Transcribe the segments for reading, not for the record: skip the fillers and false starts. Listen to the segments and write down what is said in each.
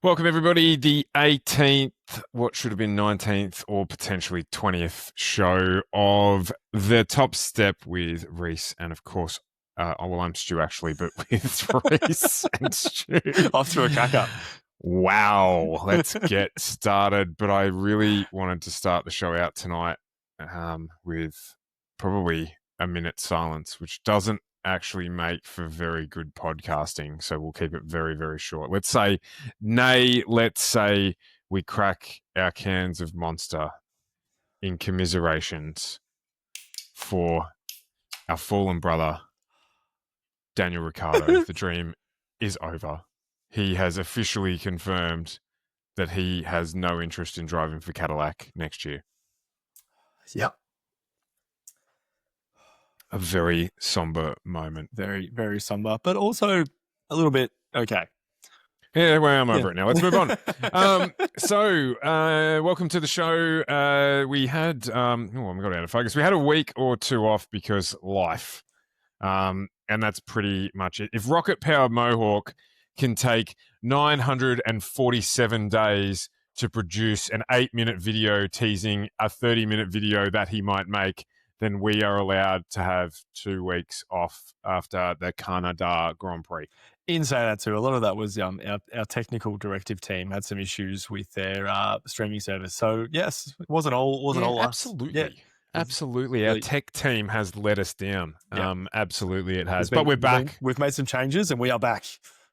Welcome, everybody. The 18th, what should have been 19th or potentially 20th show of The Top Step with Rhys and, of course, I'm Stu, actually, but with Rhys and Stu. Off to a cack-up. Wow. Let's get started. But I really wanted to start the show out tonight with probably a minute's silence, which doesn't actually make for very good podcasting, so we'll keep it very, very short. Let's say we crack our cans of Monster in commiserations for our fallen brother, Daniel Ricciardo. The dream is over. He has officially confirmed that he has no interest in driving for Cadillac next year. Yep. A very somber moment. Very, very somber, but also a little bit okay. Yeah, well, I'm over it now. Let's move on. Welcome to the show. We had, I'm got out of focus. We had a week or two off because life, and that's pretty much it. If rocket-powered Mohawk can take 947 days to produce an 8-minute video teasing a 30-minute video that he might make, then we are allowed to have 2 weeks off after the Canada Grand Prix. In saying that too, a lot of that was our technical directive team had some issues with their streaming service. So yes, it wasn't all us. Absolutely. Yeah. Absolutely. Our tech team has let us down. Yeah. Absolutely it has. But we're back. We've made some changes and we are back.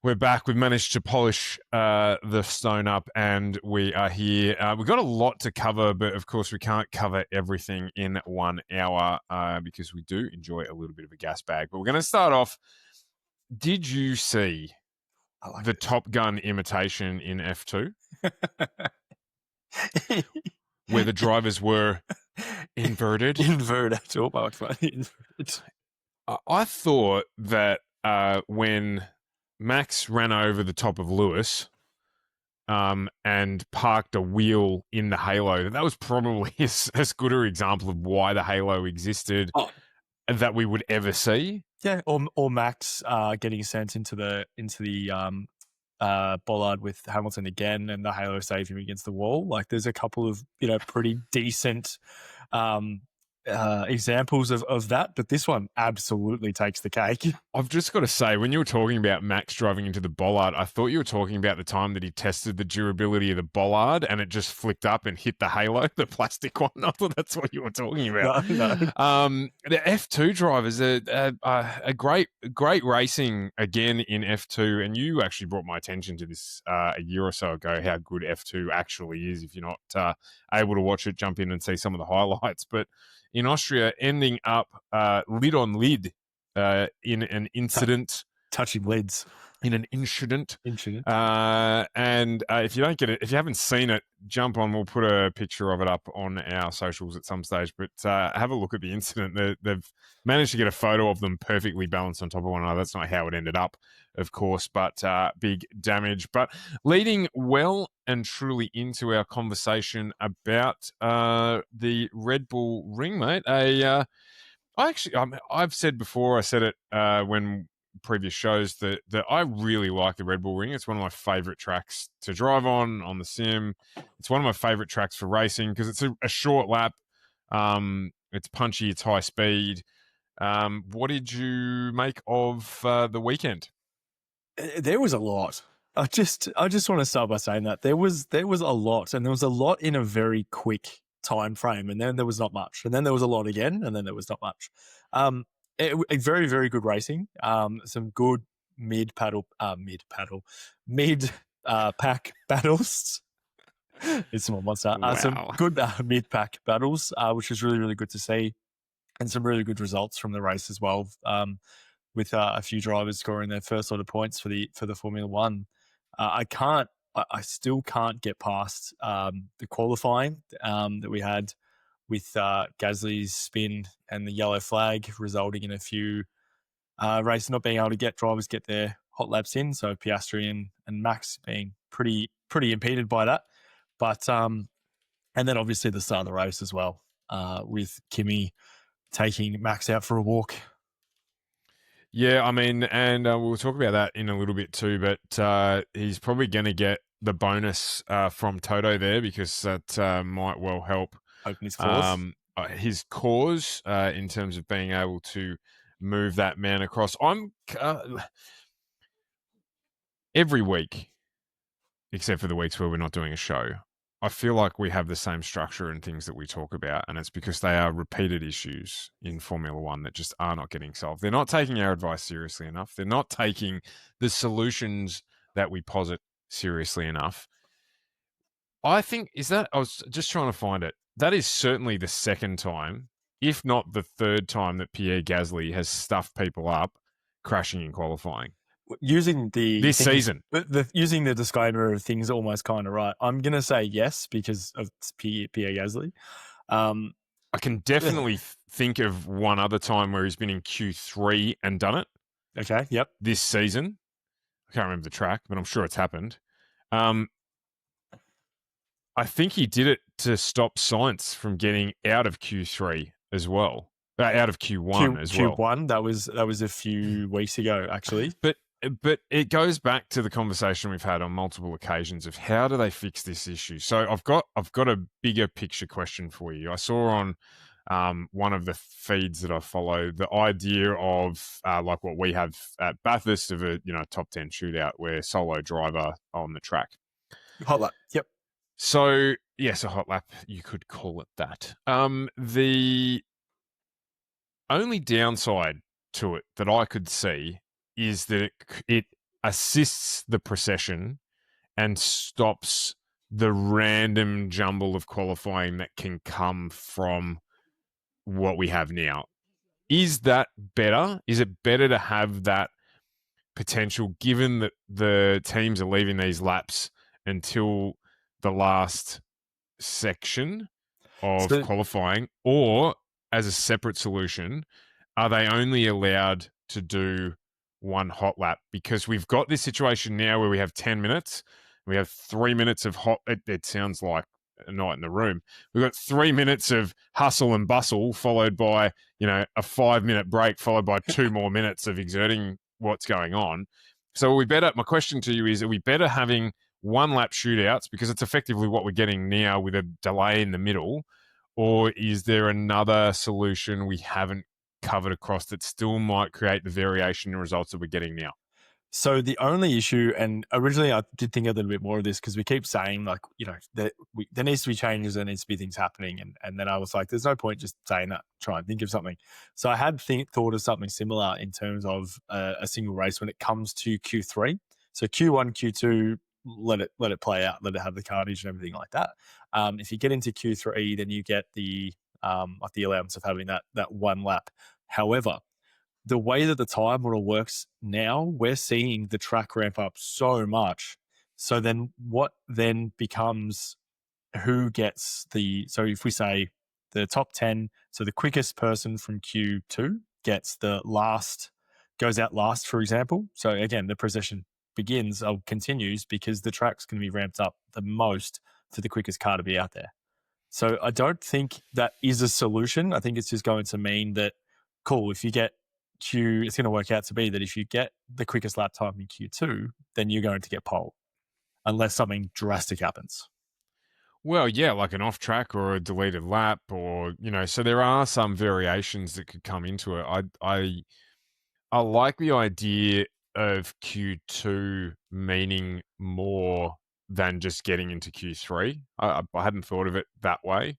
We're back. We've managed to polish the stone up and we are here. We've got a lot to cover, but of course we can't cover everything in 1 hour because we do enjoy a little bit of a gas bag. But we're going to start off. Did you see the Top Gun imitation in F2? Where the drivers were inverted? Inverted. I thought that when Max ran over the top of Lewis and parked a wheel in the halo, that was probably as good an example of why the halo existed that we would ever see. Yeah, or Max getting sent into the bollard with Hamilton again, and the halo saved him against the wall. Like, there's a couple of pretty decent examples of that, but this one absolutely takes the cake. I've just got to say, when you were talking about Max driving into the bollard, I thought you were talking about the time that he tested the durability of the bollard and it just flicked up and hit the halo, the plastic one. I thought that's what you were talking about. No. The F2 drivers are great racing again in F2, and you actually brought my attention to this a year or so ago, how good F2 actually is. If you're not able to watch it, jump in and see some of the highlights. But in Austria, ending up lid on lid in an incident. Touching lids. In an incident. And if you don't get it, if you haven't seen it, jump on. We'll put a picture of it up on our socials at some stage. But have a look at the incident. They've managed to get a photo of them perfectly balanced on top of one another. That's not how it ended up, of course, but big damage. But leading well and truly into our conversation about the Red Bull Ring, mate. I've said before, I said it when previous shows that I really like the Red Bull Ring. It's one of my favorite tracks to drive on the sim. It's one of my favorite tracks for racing because it's a short lap. It's punchy, it's high speed. What did you make of the weekend? There was a lot. I just want to start by saying that there was a lot, and there was a lot in a very quick time frame, and then there was not much, and then there was a lot again, and then there was not much. Very, very good racing. Some good mid pack battles. It's some monster. Wow. Some good mid pack battles, which was really, really good to see, and some really good results from the race as well. With a few drivers scoring their first lot of points for the Formula One. I still can't get past the qualifying that we had with Gasly's spin and the yellow flag, resulting in a few races not being able to get drivers get their hot laps in. So Piastri and Max being pretty impeded by that. But and then obviously the start of the race as well, with Kimi taking Max out for a walk. Yeah, I mean, and we'll talk about that in a little bit too, but he's probably going to get the bonus from Toto there, because that might well help Open his claws. his cause in terms of being able to move that man across. Every week, except for the weeks where we're not doing a show, I feel like we have the same structure and things that we talk about, and it's because they are repeated issues in Formula One that just are not getting solved. They're not taking our advice seriously enough. They're not taking the solutions that we posit seriously enough. I think, I was just trying to find it. That is certainly the second time, if not the third time, that Pierre Gasly has stuffed people up crashing in qualifying. Using this season. Using the disclaimer of things almost kind of right. I'm going to say yes because of Pierre Gasly. I can definitely think of one other time where he's been in Q3 and done it. Okay, yep. This season. I can't remember the track, but I'm sure it's happened. I think he did it to stop Sainz from getting out of Q3 as well. Out of Q1 as well. Q1, that was a few weeks ago, actually. But it goes back to the conversation we've had on multiple occasions of how do they fix this issue. So I've got a bigger picture question for you. I saw on one of the feeds that I follow the idea of like what we have at Bathurst of a top 10 shootout where solo driver on the track. Hot lap. Yep. So yes, a hot lap. You could call it that. The only downside to it that I could see is that it assists the procession and stops the random jumble of qualifying that can come from what we have now. Is that better? Is it better to have that potential, given that the teams are leaving these laps until the last section of qualifying, or as a separate solution, are they only allowed to do one hot lap? Because we've got this situation now where we have 10 minutes. We have 3 minutes of hot. It sounds like a night in the room. We've got 3 minutes of hustle and bustle, followed by, a 5-minute break, followed by 2 more minutes of exerting what's going on. So my question to you is, are we better having one lap shootouts because it's effectively what we're getting now with a delay in the middle? Or is there another solution we haven't covered across that still might create the variation in results that we're getting now? So the only issue, and originally I did think a little bit more of this because we keep saying there needs to be changes, there needs to be things happening, and then I was like, there's no point just saying that. Try and think of something. So I had thought of something similar in terms of a single race when it comes to Q3. So Q1, Q2, let it play out, let it have the carnage and everything like that. If you get into Q3, then you get the allowance of having that one lap. However, the way that the time model works now, we're seeing the track ramp up so much. So then what then becomes who gets so if we say the top 10, so the quickest person from Q2 gets goes out last, for example. So again, the procession begins or continues because the track's going to be ramped up the most for the quickest car to be out there. So I don't think that is a solution. I think it's just going to mean that, cool, if you get it's going to work out to be that if you get the quickest lap time in Q2, then you're going to get pole, unless something drastic happens. Well, yeah, like an off track or a deleted lap, or so there are some variations that could come into it. I like the idea of Q2 meaning more than just getting into Q3. I hadn't thought of it that way.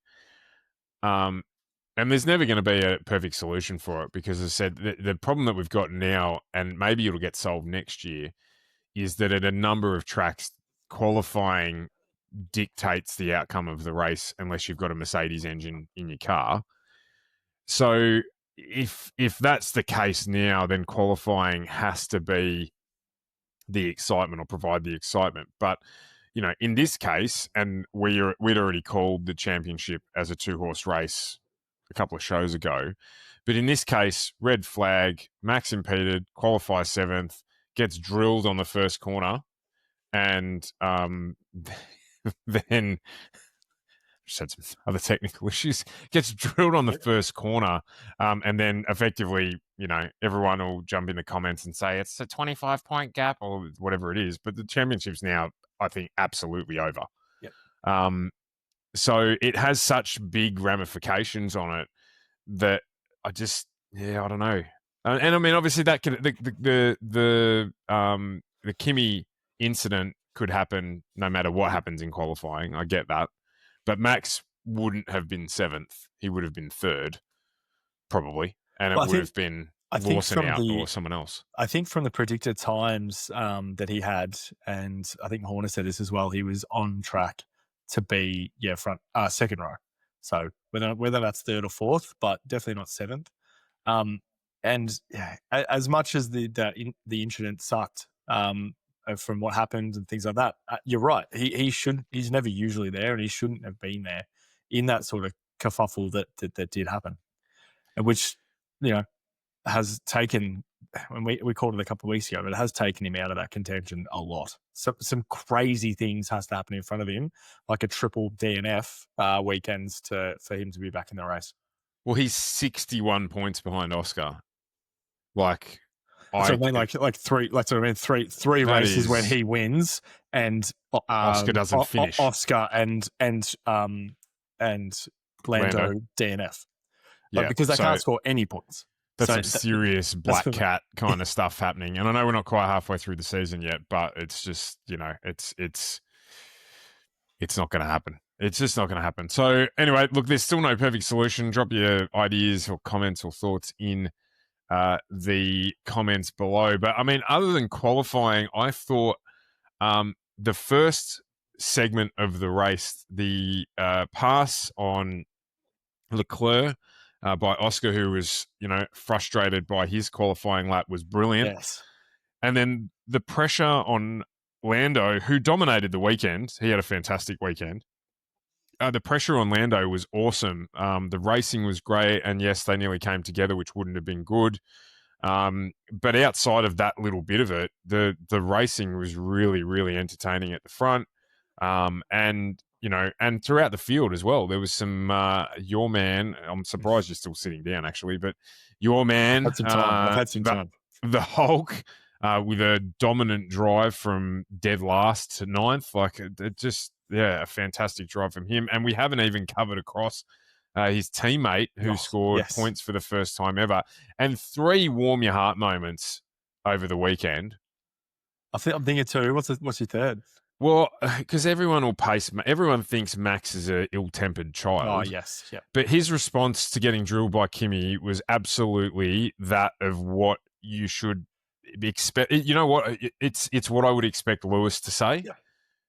And there's never going to be a perfect solution for it because, as I said, the problem that we've got now, and maybe it'll get solved next year, is that at a number of tracks, qualifying dictates the outcome of the race unless you've got a Mercedes engine in your car. So if that's the case now, then qualifying has to be the excitement or provide the excitement. But in this case, and we'd already called the championship as a 2-horse race a couple of shows ago. But in this case, red flag, Max impeded, qualifies 7th, gets drilled on the first corner, and then just had some other technical issues. Gets drilled on the first corner, and then effectively, everyone will jump in the comments and say it's a 25-point gap or whatever it is. But the championship's now, I think, absolutely over. Yep. So it has such big ramifications on it that I don't know. And I mean, obviously, that could the Kimi incident could happen no matter what happens in qualifying. I get that, but Max wouldn't have been 7th; he would have been 3rd, probably, and it would have been Lawson out or someone else. I think from the predicted times that he had, and I think Horner said this as well, he was on track to be second row. So whether that's 3rd or 4th, but definitely not 7th. And yeah, as much as the incident sucked from what happened and things like that, you're right. He's never usually there, and he shouldn't have been there in that sort of kerfuffle that did happen, and which has taken. When we called it a couple of weeks ago, but it has taken him out of that contention a lot. So some crazy things has to happen in front of him, like a triple DNF weekends for him to be back in the race. Well, he's 61 points behind Oscar. Like three races when he wins, and Oscar doesn't finish. Oscar and Lando DNF, because they can't score any points. That's some serious black cat kind of stuff happening. And I know we're not quite halfway through the season yet, but it's just, it's not going to happen. It's just not going to happen. So anyway, look, there's still no perfect solution. Drop your ideas or comments or thoughts in the comments below. But I mean, other than qualifying, I thought the first segment of the race, the pass on Leclerc, by Oscar, who was, frustrated by his qualifying lap, was brilliant. Yes. And then the pressure on Lando, who dominated the weekend, he had a fantastic weekend. The pressure on Lando was awesome. The racing was great, and yes, they nearly came together, which wouldn't have been good. But outside of that little bit of it, the racing was really, really entertaining at the front. And throughout the field as well, there was some your man. I'm surprised you're still sitting down, actually, but your man. I've had some time. The Hulk with a dominant drive from dead last to 9th, a fantastic drive from him. And we haven't even covered across his teammate who scored points for the first time ever, and 3 warm your heart moments over the weekend. I'm thinking too. What's your third? Well, because everyone thinks Max is an ill-tempered child. Oh, yes. Yeah. But his response to getting drilled by Kimi was absolutely that of what you should expect. You know what? It's what I would expect Lewis to say,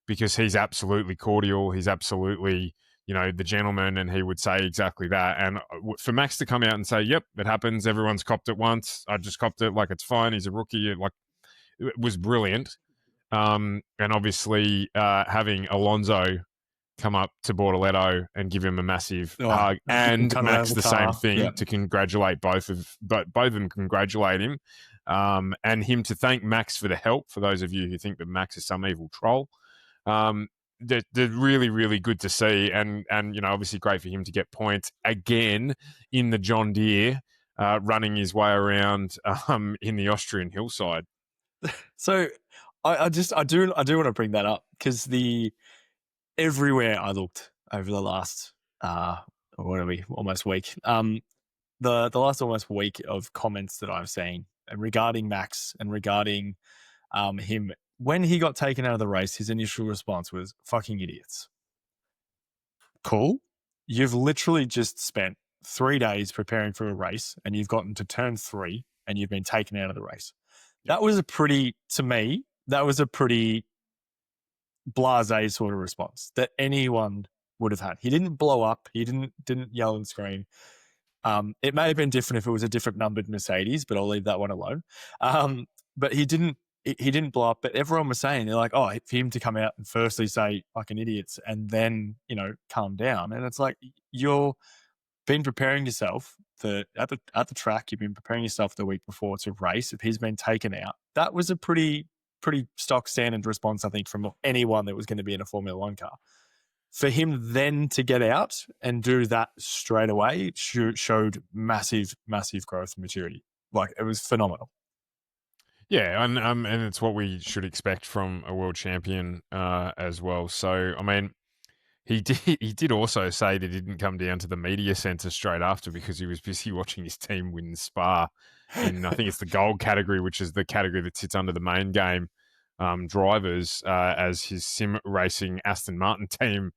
because he's absolutely cordial. He's absolutely, the gentleman, and he would say exactly that. And for Max to come out and say, yep, it happens. Everyone's copped it once. I just copped it. Like, it's fine. He's a rookie. It was brilliant. And obviously having Alonso come up to Bortoletto and give him a massive hug, and Max the same thing to congratulate both of them, congratulate him, and him to thank Max for the help. For those of you who think that Max is some evil troll, they're really, really good to see, and obviously great for him to get points again in the John Deere, running his way around in the Austrian hillside. So I do want to bring that up, because everywhere I looked over the last almost week, the last almost week of comments that I've seen regarding Max and regarding him, when he got taken out of the race, his initial response was "fucking idiots." Cool. You've literally just spent 3 days preparing for a race, and you've gotten to turn 3, and you've been taken out of the race. That was a pretty blasé sort of response that anyone would have had. He didn't blow up. He didn't yell and scream. It may have been different if it was a different numbered Mercedes, but I'll leave that one alone. But he didn't blow up. But everyone was saying, they're like, oh, for him to come out and firstly say fucking idiots and then, calm down. And it's like, you've been preparing yourself at the track. You've been preparing yourself the week before to race. If he's been taken out, that was a pretty stock standard response, I think, from anyone that was going to be in a Formula One car. for him then to get out and do that straight away showed massive, massive growth and maturity. Like, it was phenomenal. Yeah, and it's what we should expect from a world champion as well. So, I mean, he did also say that he didn't come down to the media centre straight after because he was busy watching his team win Spa in, I think it's the gold category, which is the category that sits under the main game drivers, as his sim racing Aston Martin team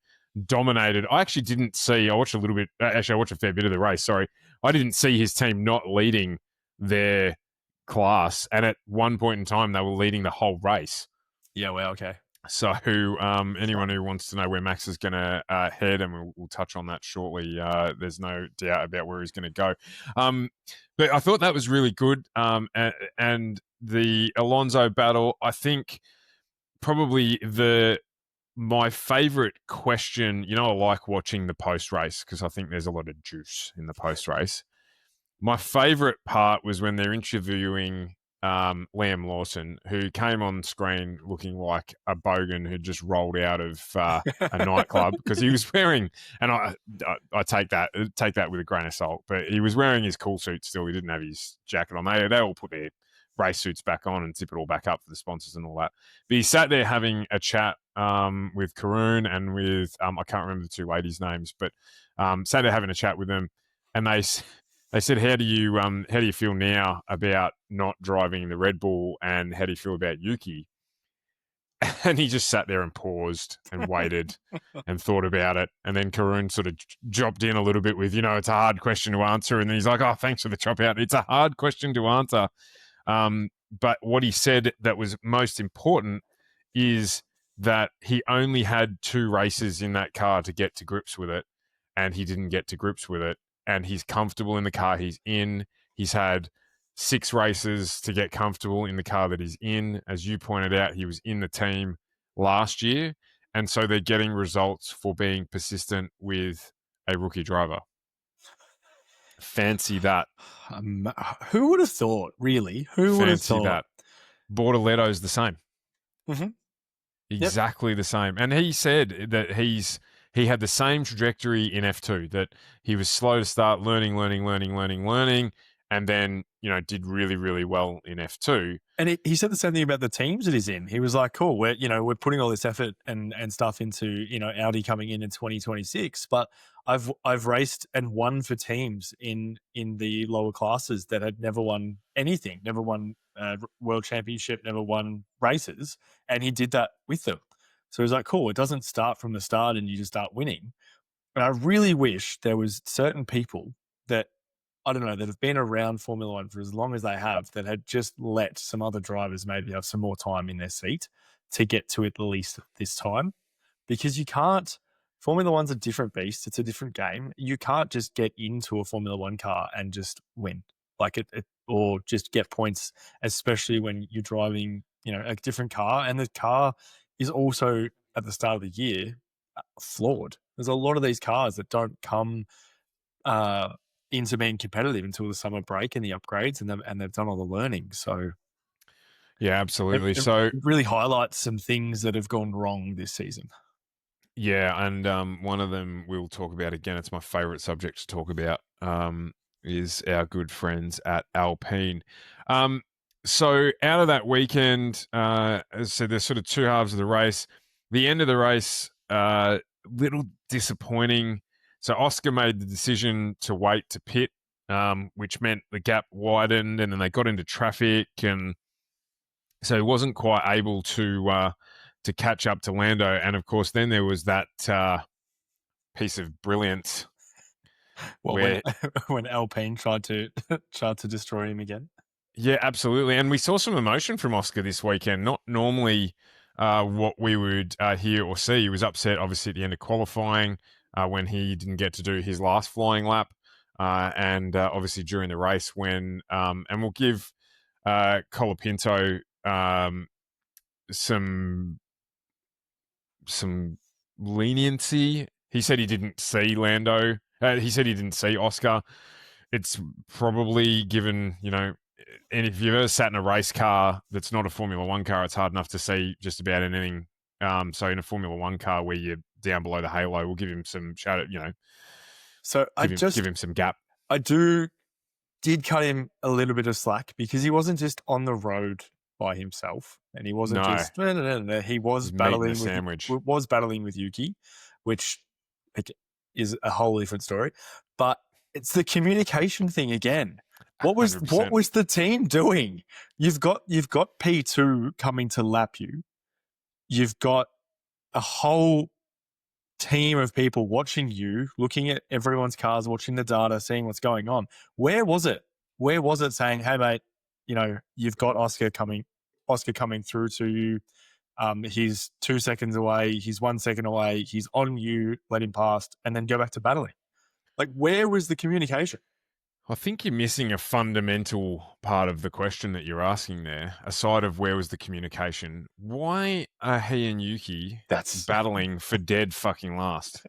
dominated. I actually didn't see. I watched a little bit. Actually, I watched a fair bit of the race. Sorry, I didn't see his team not leading their class, and at one point in time, they were leading the whole race. Yeah, well, okay. So, anyone who wants to know where Max is going to head, and we'll touch on that shortly. There's no doubt about where he's going to go. But I thought that was really good. And the Alonso battle, I think, probably my favorite question. You know, I like watching the post race because I think there's a lot of juice in the post race. My favorite part was when they're interviewing Liam Lawson, who came on screen looking like a bogan who just rolled out of a nightclub because he was wearing, and I take that with a grain of salt, but he was wearing his cool suit still. He didn't have his jacket on. They all put their race suits back on and zip it all back up for the sponsors and all that. But he sat there having a chat with Karun and with I can't remember the two ladies' names, but sat there having a chat with them, and they said, how do you feel now about not driving the Red Bull, and how do you feel about Yuki? And he just sat there and paused and waited and thought about it. And then Karun sort of dropped in a little bit with, it's a hard question to answer. And then he's like, oh, thanks for the chop out. It's a hard question to answer. But what he said that was most important is that he only had 2 races in that car to get to grips with it, and he didn't get to grips with it. And he's comfortable in the car he's in. He's had 6 races to get comfortable in the car that he's in. As you pointed out, he was in the team last year. And so they're getting results for being persistent with a rookie driver. Fancy that. Who would have thought, really? Who would have thought? Fancy that. Bortoletto's the same. Mm-hmm. Exactly the same. And he said that he had the same trajectory in F2, that he was slow to start, learning, and then, did really, really well in F2. And he said the same thing about the teams that he's in. He was like, cool, we're putting all this effort and stuff into, Audi coming in 2026, but I've raced and won for teams in the lower classes that had never won anything, never won world championship, never won races. And he did that with them. So he's like, cool, it doesn't start from the start and you just start winning. And I really wish there was certain people that, I don't know, that have been around Formula One for as long as they have, that had just let some other drivers maybe have some more time in their seat to get to at least this time. Because you can't, Formula One's a different beast. It's a different game. You can't just get into a Formula One car and just win. Like or just get points, especially when you're driving, a different car. And the car is also, at the start of the year, flawed. There's a lot of these cars that don't come into being competitive until the summer break and the upgrades, and they've done all the learning. So, yeah, absolutely. It really highlights some things that have gone wrong this season. Yeah, and one of them we'll talk about again. It's my favourite subject to talk about. Is our good friends at Alpine. So out of that weekend, as I said, there's sort of 2 halves of the race. The end of the race, little disappointing. So Oscar made the decision to wait to pit, which meant the gap widened, and then they got into traffic, and so he wasn't quite able to catch up to Lando. And of course, then there was that piece of brilliance. When Alpine tried to destroy him again. Yeah, absolutely. And we saw some emotion from Oscar this weekend. Not normally what we would hear or see. He was upset, obviously, at the end of qualifying when he didn't get to do his last flying lap. And obviously during the race when, and we'll give Colapinto some leniency. He said he didn't see Lando. He said he didn't see Oscar. It's probably given, and if you've ever sat in a race car that's not a Formula One car, it's hard enough to see just about anything. So in a Formula One car where you're down below the halo. We'll give him some shout out, So give him some gap. I did cut him a little bit of slack because he wasn't just on the road by himself, and he wasn't just he was He's battling with sandwich. was battling with Yuki, which is a whole different story. But it's the communication thing again. What was 100%. the team doing? You've got P2 coming to lap you. You've got a whole team of people watching you, looking at everyone's cars, watching the data, seeing what's going on. Where was it? Where was it saying, hey, mate, you've got Oscar coming through to you. He's 2 seconds away. He's 1 second away. He's on you. Let him pass and then go back to battling. Like, where was the communication? I think you're missing a fundamental part of the question that you're asking there, aside of where was the communication. Why are he and Yuki battling for dead fucking last?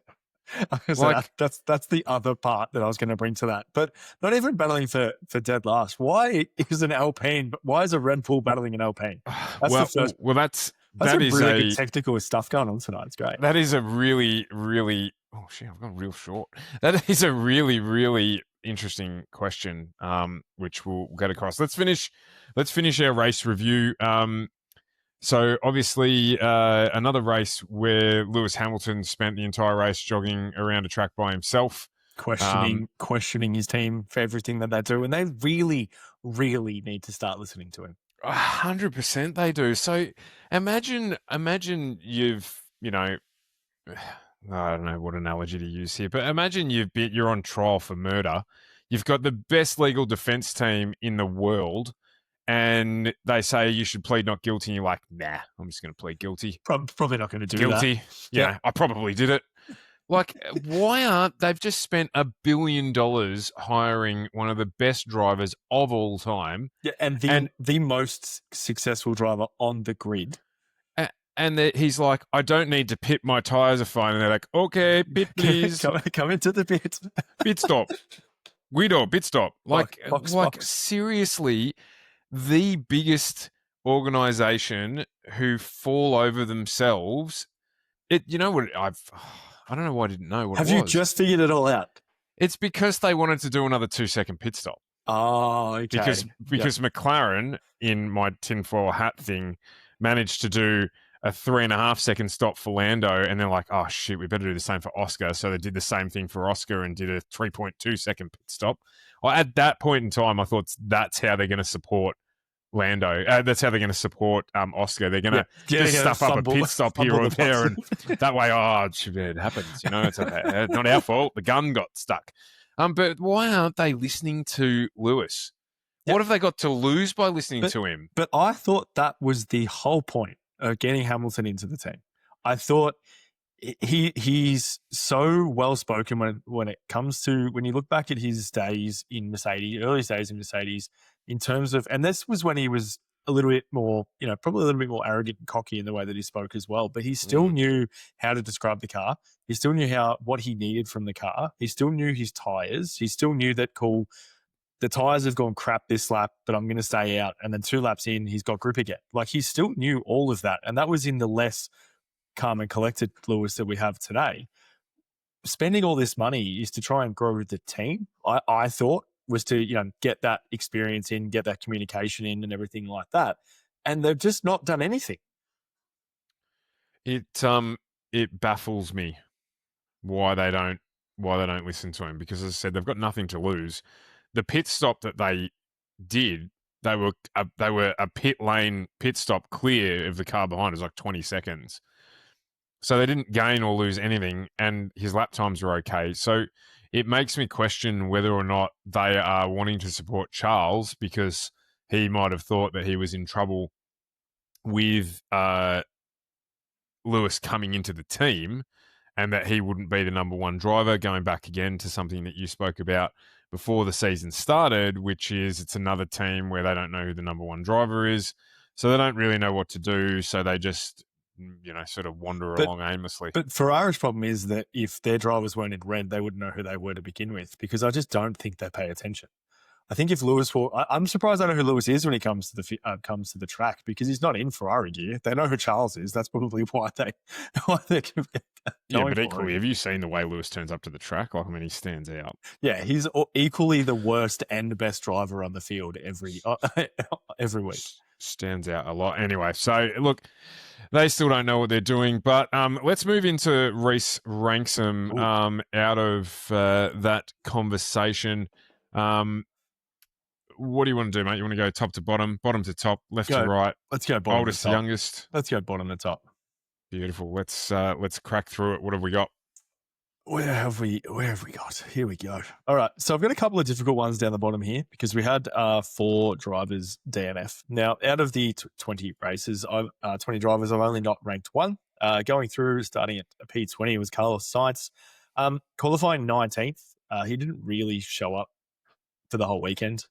That's the other part that I was going to bring to that. But not even battling for dead last. Why is an Alpine? Why is a Red Bull battling an Alpine? That's really good technical stuff going on tonight. It's great. That is a really, really. Oh shit! I've gone real short. That is a really, really interesting question, which we'll get across. Let's finish our race review. So obviously, another race where Lewis Hamilton spent the entire race jogging around a track by himself, questioning his team for everything that they do, and they really, really need to start listening to him. 100% they do. So imagine you've, I don't know what analogy to use here, but imagine you're on trial for murder. You've got the best legal defense team in the world, and they say you should plead not guilty, and you're like, nah, I'm just going to plead guilty. Probably not going to do guilty. That. Yeah, I probably did it. Like, they've just spent $1 billion hiring one of the best drivers of all time. Yeah, and the most successful driver on the grid. And he's like, I don't need to pit. My tires are fine. And they're like, okay, pit, please. Come into the pit. Pit stop. Guido, pit stop. Box. Seriously, the biggest organization who fall over themselves. You know what? I don't know why I didn't know what it was. Have you just figured it all out? It's because they wanted to do another 2-second pit stop. Oh, okay. Because McLaren, in my tinfoil hat thing, managed to do a 3.5 second stop for Lando, and they're like, oh shit, we better do the same for Oscar. So they did the same thing for Oscar and did a 3.2 second pit stop. Well, at that point in time, I thought that's how they're going to support Lando. That's how they're going to support Oscar. They're going to just stuff up a pit stop here or there, and that way, it happens. It's not our fault. The gun got stuck. But why aren't they listening to Lewis? Yep. What have they got to lose by listening to him? But I thought that was the whole point of getting Hamilton into the team. I thought he's so well spoken when it comes to, when you look back at his days in Mercedes, early days in Mercedes, in terms of, and this was when he was a little bit more, probably a little bit more arrogant and cocky in the way that he spoke as well. But he still knew how to describe the car. He still knew what he needed from the car. He still knew his tires. He still knew that the tires have gone crap this lap, but I'm going to stay out. And then 2 laps in, he's got grip again. Like, he still knew all of that. And that was in the less calm and collected Lewis that we have today. Spending all this money is to try and grow the team, I thought, was to, get that experience in, get that communication in and everything like that. And they've just not done anything. It baffles me why they don't listen to him, because, as I said, they've got nothing to lose. The pit stop that they did, they were a pit lane pit stop clear of the car behind. It was like 20 seconds. So they didn't gain or lose anything, and his lap times were okay. So it makes me question whether or not they are wanting to support Charles, because he might have thought that he was in trouble with Lewis coming into the team, and that he wouldn't be the number one driver, going back again to something that you spoke about before the season started, which is it's another team where they don't know who the number one driver is. So they don't really know what to do. So they just, sort of wander along aimlessly. But Ferrari's problem is that if their drivers weren't in red, they wouldn't know who they were to begin with, because I just don't think they pay attention. I think if Lewis I'm surprised I know who Lewis is when he comes to the track, because he's not in Ferrari gear. They know who Charles is. That's probably why they're Yeah, going but for equally, him. have you seen the way Lewis turns up to the track? Like, I mean, he stands out. Yeah, he's equally the worst and best driver on the field every week. Stands out a lot. Anyway, so look, they still don't know what they're doing, but let's move into Rhys Ranksome out of that conversation. What do you want to do, mate? You want to go top to bottom to top, left to right? Let's go bottom oldest to top. to youngest. Let's go bottom to top. Beautiful. Let's crack through it. What have we got? Where have we got? Here we go. All right. So I've got a couple of difficult ones down the bottom here, because we had 4 drivers DNF. Now, out of the 20 races, 20 drivers, I've only not ranked one. Going through, starting at P20, was Carlos Sainz. Qualifying 19th. He didn't really show up for the whole weekend.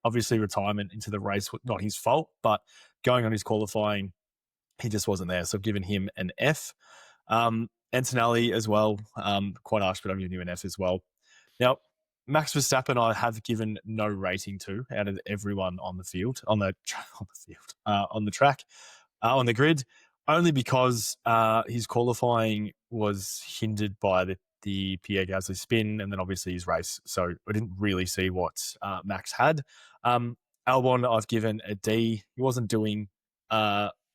Obviously, retirement into the race was not his fault, but going on his qualifying, he just wasn't there. So I've given him an F. Antonelli as well, quite harsh, but I'm giving you an F as well. Now, Max Verstappen, I have given no rating to out of everyone on the field, on the track, on the grid, only because his qualifying was hindered by the Pierre Gasly spin, and then obviously his race. So I didn't really see what Max had. Albon, I've given a D. He wasn't doing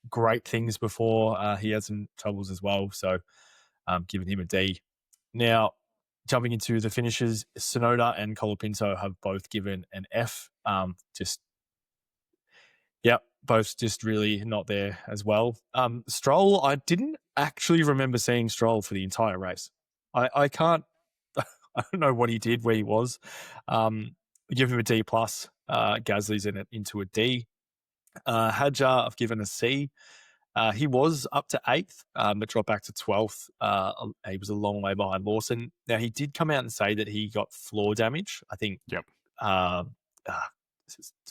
great things before. He had some troubles as well, so giving him a D. Now, jumping into the finishes, Tsunoda and Colapinto have both given an F. Both just really not there as well. Stroll, I didn't actually remember seeing Stroll for the entire race. I can't, I don't know what he did, where he was. Give him a D+. Gasly's into a D. Hadjar, I've given a C. He was up to 8th, but dropped back to 12th. He was a long way behind Lawson. Now, he did come out and say that he got floor damage. I think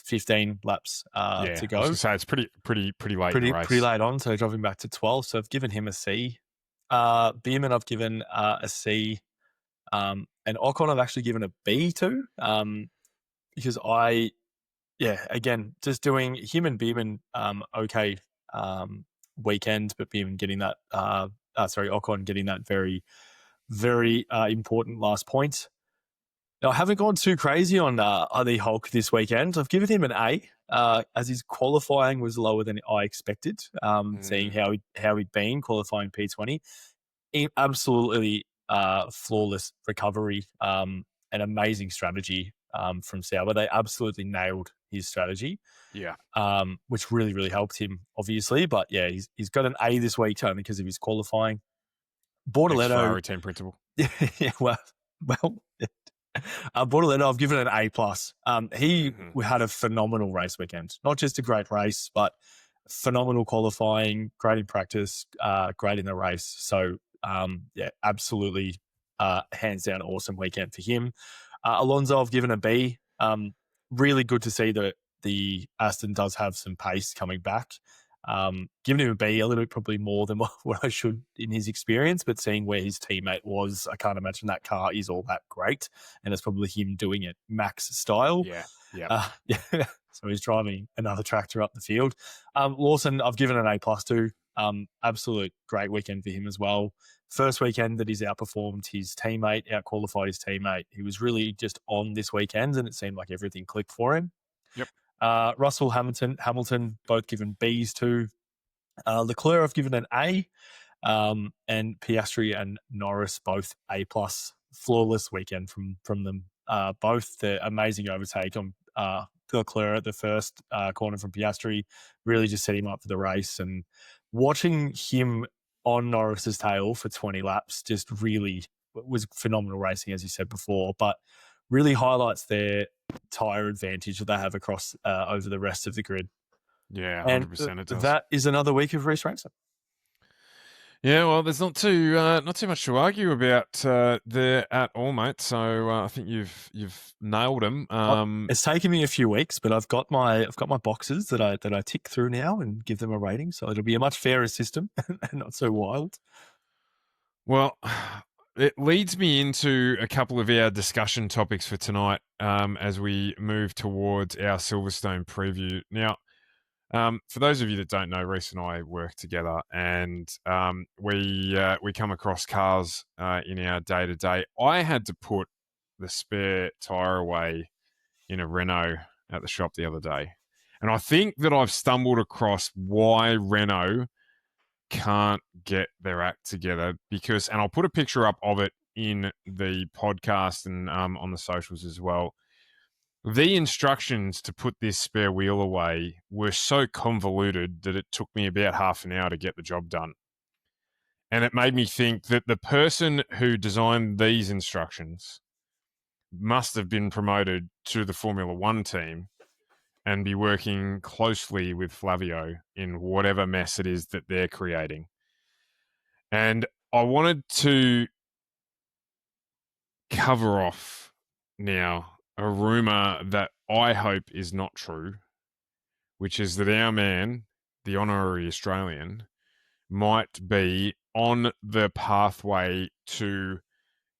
15 laps to go. I was gonna say, it's pretty late in the race. Pretty late on, so dropping back to 12th. So I've given him a C. Beerman, I've given a C. And Ocon, I've actually given a B to, because again, just doing him and Beerman, okay, weekend, but Beerman getting that, Ocon getting that very, very important last point. Now, I haven't gone too crazy on the Hulk this weekend. I've given him an A, as his qualifying was lower than I expected, seeing how he'd been qualifying P20. Absolutely flawless recovery, an amazing strategy from Sauber. They absolutely nailed his strategy, which really, really helped him, obviously. But yeah, he's got an A this week only because of his qualifying. Bortoletto, Ferrari team principal. Bortoletto, I've given it an A+. He had a phenomenal race weekend. Not just a great race, but phenomenal qualifying, great in practice, great in the race. So, absolutely, hands down, awesome weekend for him. Alonso, I've given a B. Really good to see that the Aston does have some pace coming back. Giving him a B, a little bit probably more than what I should in his experience, but seeing where his teammate was, I can't imagine that car is all that great, and it's probably him doing it Max style. So he's driving another tractor up the field. Lawson, I've given an A+ to. Absolute great weekend for him as well. First weekend that he's outperformed his teammate, outqualified his teammate. He was really just on this weekend, and it seemed like everything clicked for him. Yep. Russell, Hamilton, both given Bs to. Leclerc, I've given an A, and Piastri and Norris both A+. Flawless weekend from them. Both the amazing overtake on Leclerc at the first corner from Piastri really just set him up for the race, and watching him on Norris's tail for 20 laps just really was phenomenal racing, as you said before, but really highlights their tyre advantage that they have across over the rest of the grid. Yeah, 100% it does. That is another week of Rhys Ranksome. Yeah, well, there's not too much to argue about there at all, mate. So I think you've nailed them. It's taken me a few weeks, but I've got my boxes that I tick through now and give them a rating. So it'll be a much fairer system and not so wild. Well, it leads me into a couple of our discussion topics for tonight as we move towards our Silverstone preview. Now, for those of you that don't know, Rhys and I work together, and we come across cars in our day to day. I had to put the spare tire away in a Renault at the shop the other day, and I think that I've stumbled across why Renault can't get their act together because, and I'll put a picture up of it in the podcast and on the socials as well. The instructions to put this spare wheel away were so convoluted that it took me about half an hour to get the job done. And it made me think that the person who designed these instructions must have been promoted to the Formula One team and be working closely with Flavio in whatever mess it is that they're creating. And I wanted to cover off now a rumor that I hope is not true, which is that our man, the honorary Australian, might be on the pathway to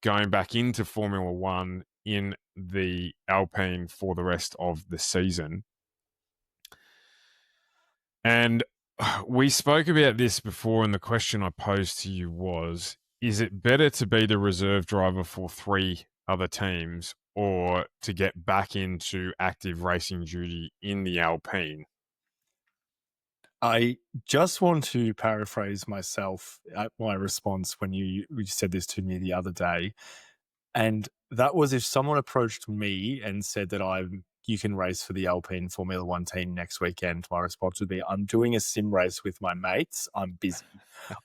going back into Formula One in the Alpine for the rest of the season. And we spoke about this before, and the question I posed to you was, is it better to be the reserve driver for 3 other teams or to get back into active racing duty in the Alpine? I just want to paraphrase myself at my response when you said this to me the other day. And that was if someone approached me and said that you can race for the Alpine Formula One team next weekend, my response would be, I'm doing a sim race with my mates. I'm busy.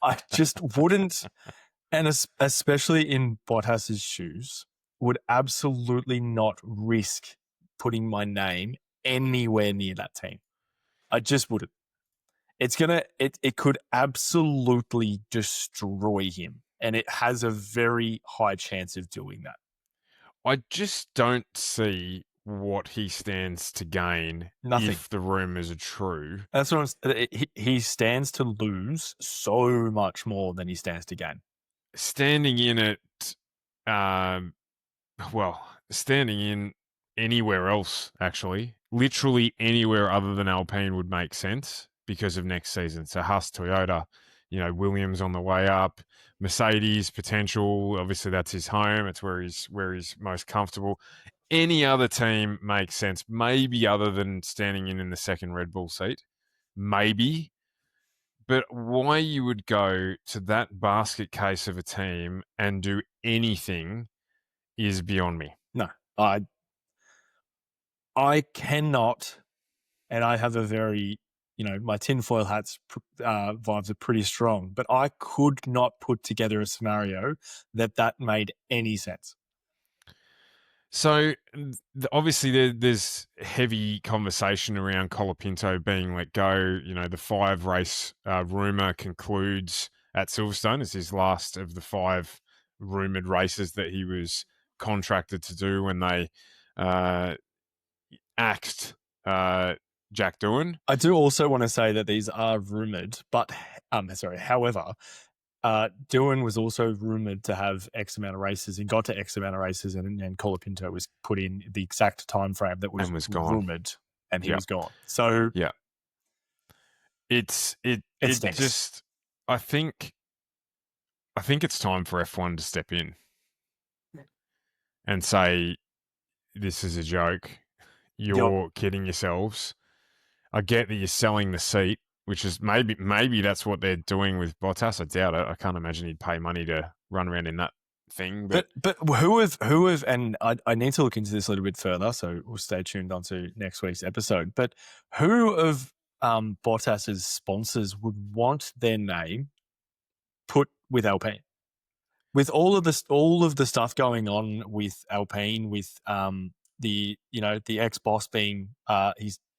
I just wouldn't, and especially in Bottas's shoes, would absolutely not risk putting my name anywhere near that team. I just wouldn't. It could absolutely destroy him. And it has a very high chance of doing that. I just don't see what he stands to gain. Nothing. If the rumors are true. That's what he stands to lose so much more than he stands to gain. Standing in at, standing in anywhere else, actually. Literally anywhere other than Alpine would make sense because of next season. So Haas, Toyota, Williams on the way up, Mercedes potential. Obviously, that's his home. It's where he's most comfortable. Any other team makes sense, maybe other than standing in the second Red Bull seat, maybe. But why you would go to that basket case of a team and do anything is beyond me. No, I cannot, and I have a very, my tinfoil hats vibes are pretty strong, but I could not put together a scenario that made any sense. So obviously there's heavy conversation around Colapinto being let go. The 5 race rumor concludes at Silverstone. It's his last of the 5 rumored races that he was contracted to do when they axed Jack Doohan. I do also want to say that these are rumored, but however, Doohan was also rumored to have X amount of races and got to X amount of races, and Colapinto was put in the exact time frame that was rumored, and he was gone. So yeah, it just I think it's time for F1 to step in and say this is a joke. You're kidding yourselves. I get that you're selling the seat, which is maybe that's what they're doing with Bottas. I doubt it. I can't imagine he'd pay money to run around in that thing. But who have, and I need to look into this a little bit further, so we'll stay tuned onto next week's episode. But who of Bottas's sponsors would want their name put with Alpine? With all of the stuff going on with Alpine, with the ex-boss being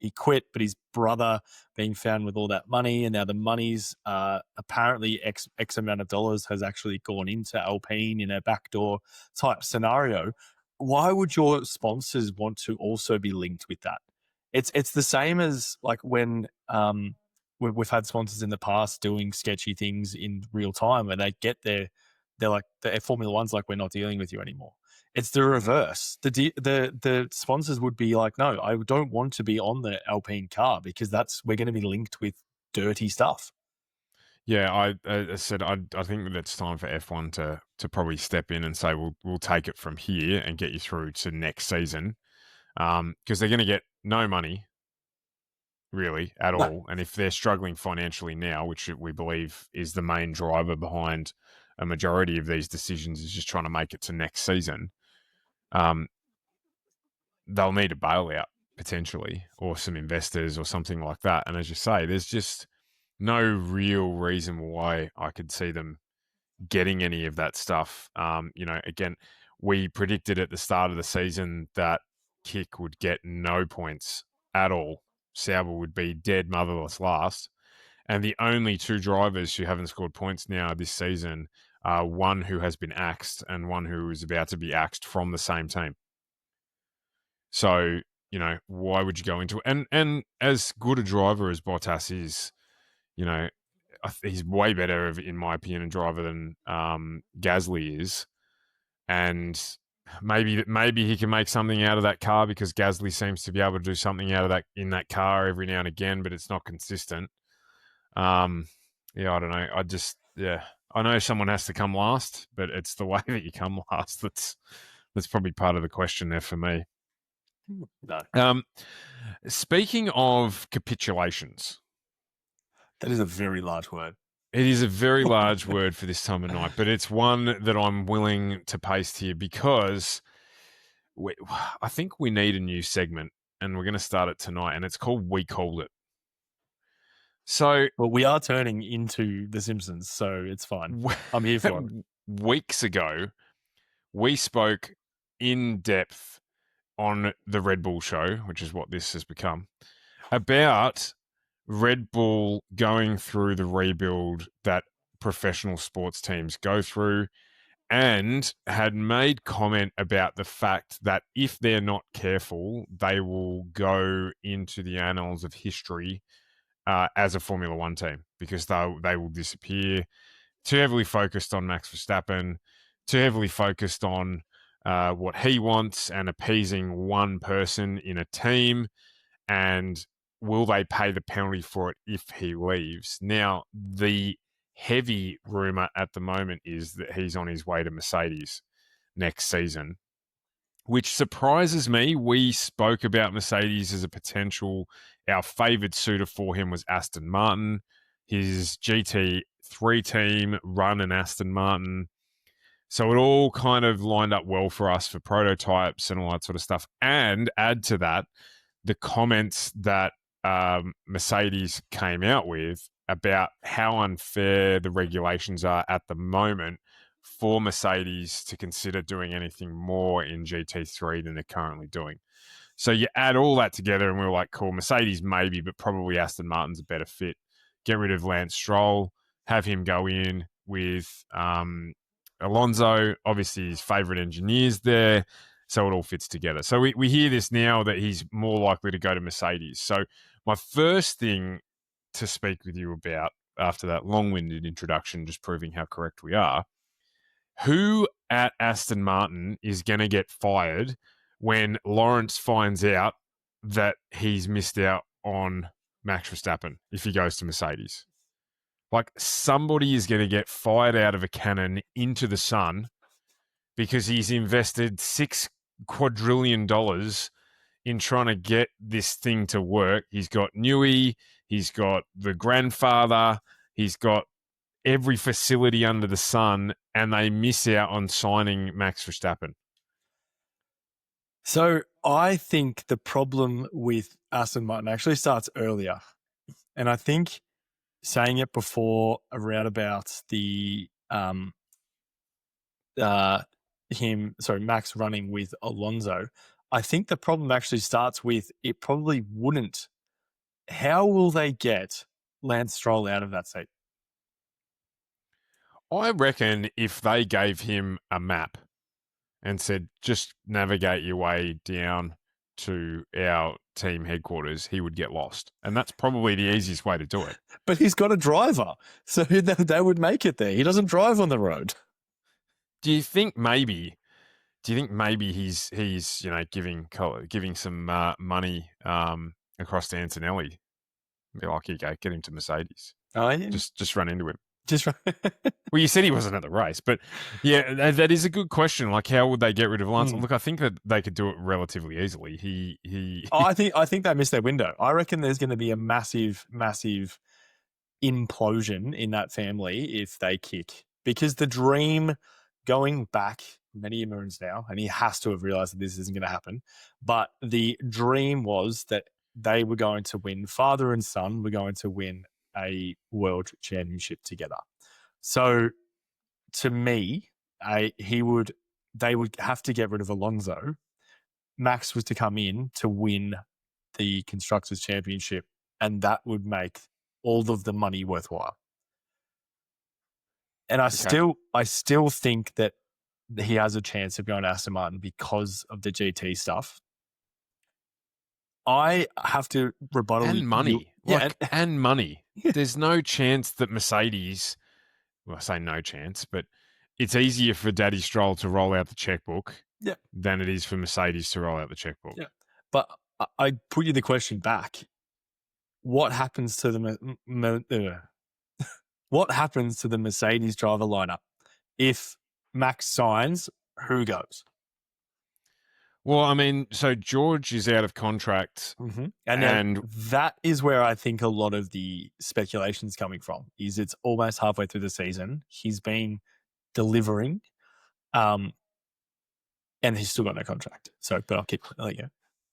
he quit, but his brother being found with all that money, and now the money's apparently X amount of dollars has actually gone into Alpine in a backdoor type scenario. Why would your sponsors want to also be linked with that? It's the same as like when we've had sponsors in the past doing sketchy things in real time, where they get their they're like, the Formula One's like, we're not dealing with you anymore. It's the reverse. The sponsors would be like, no, I don't want to be on the Alpine car because we're going to be linked with dirty stuff. Yeah, I said I think that it's time for F1 to probably step in and say we'll take it from here and get you through to next season, because they're going to get no money really at No. all, and if they're struggling financially now, which we believe is the main driver behind a majority of these decisions, is just trying to make it to next season, they'll need a bailout potentially, or some investors or something like that. And as you say, there's just no real reason why I could see them getting any of that stuff. Again, we predicted at the start of the season that Kick would get no points at all. Sauber would be dead motherless last. And the only two drivers who haven't scored points now this season are one who has been axed and one who is about to be axed from the same team. So, why would you go into it? And as good a driver as Bottas is, he's way better, in my opinion, a driver than Gasly is. And maybe he can make something out of that car, because Gasly seems to be able to do something out of that in that car every now and again, but it's not consistent. I don't know. I know someone has to come last, but it's the way that you come last that's probably part of the question there for me. No. Speaking of capitulations, that is a very large word. It is a very large word for this time of night, but it's one that I'm willing to paste here because I think we need a new segment, and we're going to start it tonight, and it's called We Called It. So, well, we are turning into The Simpsons, so it's fine. I'm here for it. Weeks ago, we spoke in depth on the Red Bull show, which is what this has become, about Red Bull going through the rebuild that professional sports teams go through, and had made comment about the fact that if they're not careful, they will go into the annals of history as a Formula One team, because they will disappear. Too heavily focused on Max Verstappen, too heavily focused on what he wants and appeasing one person in a team, and will they pay the penalty for it if he leaves? Now, the heavy rumor at the moment is that he's on his way to Mercedes next season, which surprises me. We spoke about Mercedes as a potential. Our favoured suitor for him was Aston Martin. His GT3 team run an Aston Martin. So it all kind of lined up well for us for prototypes and all that sort of stuff. And add to that the comments that Mercedes came out with about how unfair the regulations are at the moment for Mercedes to consider doing anything more in GT3 than they're currently doing. So you add all that together and we're like, cool, Mercedes maybe, but probably Aston Martin's a better fit. Get rid of Lance Stroll, have him go in with Alonso, obviously his favourite engineers there, so it all fits together. So we hear this now that he's more likely to go to Mercedes. So my first thing to speak with you about, after that long-winded introduction, just proving how correct we are, who at Aston Martin is going to get fired when Lawrence finds out that he's missed out on Max Verstappen if he goes to Mercedes? Like, somebody is going to get fired out of a cannon into the sun because he's invested $6 quadrillion in trying to get this thing to work. He's got Newey, he's got the grandfather, he's got every facility under the sun, and they miss out on signing Max Verstappen. So I think the problem with Aston Martin actually starts earlier. And I think saying it before, around about the Max running with Alonso, I think the problem actually starts with it probably wouldn't. How will they get Lance Stroll out of that seat? I reckon if they gave him a map and said, just navigate your way down to our team headquarters, he would get lost. And that's probably the easiest way to do it. But he's got a driver, so they would make it there. He doesn't drive on the road. Do you think maybe? Do you think maybe he's giving some money across to Antonelli? Be like, here you go, get him to Mercedes. Oh, yeah. Just run into him. Just Well, you said he wasn't at the race, but yeah, that is a good question. Like, how would they get rid of Lance? Look, I think that they could do it relatively easily. I think they missed their window. I reckon there's going to be a massive implosion in that family if they kick, because the dream going back many moons now, and he has to have realized that this isn't going to happen, but the dream was that they were going to win, father and son were going to win a world championship together. So to me, they would have to get rid of Alonso. Max was to come in to win the Constructors' Championship, and that would make all of the money worthwhile. And I still think that he has a chance of going to Aston Martin because of the GT stuff. I have to rebuttal and money, and money. There's no chance that Mercedes. Well, I say no chance, but it's easier for Daddy Stroll to roll out the checkbook than it is for Mercedes to roll out the checkbook. Yeah. But I put you the question back. What happens to the what happens to the Mercedes driver lineup if Max signs? Who goes? Well, I mean, so George is out of contract, and that is where I think a lot of the speculation is coming from. Is it's almost halfway through the season, he's been delivering, and he's still got no contract. So, but I'll let you go.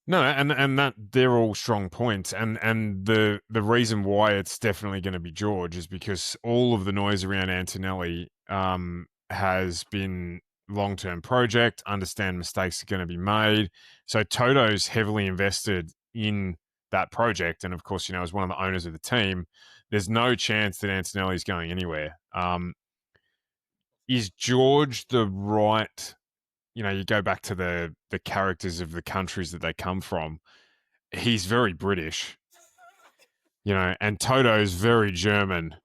No, and that they're all strong points, and the reason why it's definitely going to be George is because all of the noise around Antonelli has been long-term project, understand mistakes are going to be made. So Toto's heavily invested in that project. And of course, as one of the owners of the team, there's no chance that Antonelli's going anywhere. Is George the right, you go back to the characters of the countries that they come from. He's very British, and Toto's very German,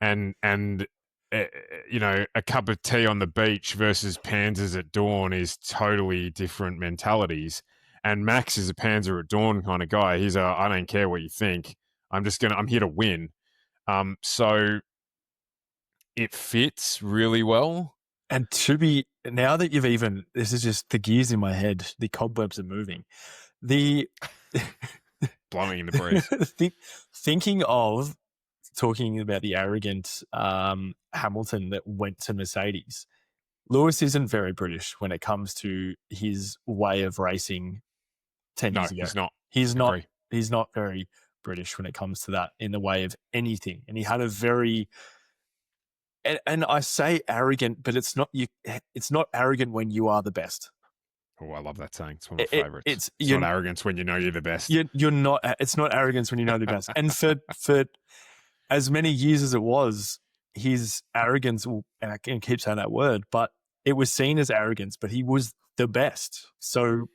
and a cup of tea on the beach versus Panzers at dawn is totally different mentalities. And Max is a Panzer at dawn kind of guy. He's I don't care what you think. I'm here to win. So it fits really well. And now that this is just the gears in my head, the cobwebs are moving. Blowing in the breeze. Thinking of talking about the arrogant Hamilton that went to Mercedes. Lewis isn't very British when it comes to his way of racing 10 years ago. He's not. He's not very British when it comes to that in the way of anything. And he had a very, and I say arrogant, but it's not arrogant when you are the best. Oh, I love that saying. It's one of my favorites. It's not arrogance when you know you're the best. You're not. It's not arrogance when you know the best. And for as many years as it was, his arrogance, and I can keep saying that word, but it was seen as arrogance, but he was the best. So,